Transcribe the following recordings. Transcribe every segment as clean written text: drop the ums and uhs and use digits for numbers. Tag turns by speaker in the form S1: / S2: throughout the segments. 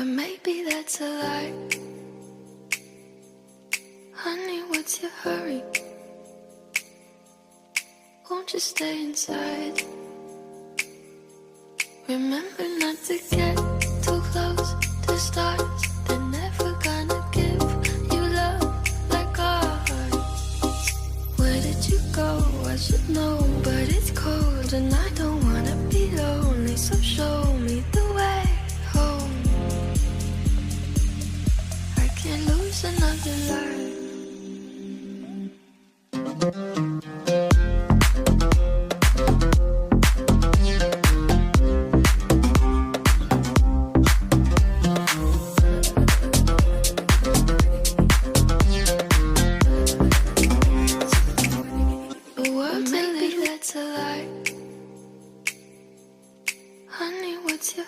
S1: but maybe that's a lie. Honey, what's your hurry? Won't you stay inside? Remember not to get too close to stars. They're never gonna give you love like ours. Where did you go? I should know, but it's cold and I don't wanna be lonely. So show me the way home. I can't lose another life.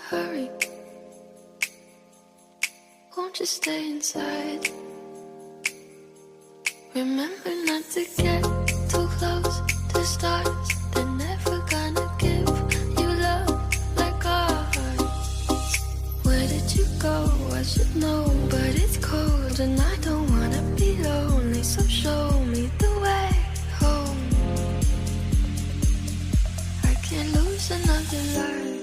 S1: Hurry, won't you stay inside? Remember not to get too close to stars. They're never gonna give you love like ours. Where did you go? I should know, but it's cold and I don't wanna be lonely. So show me the way home. I can't lose another life.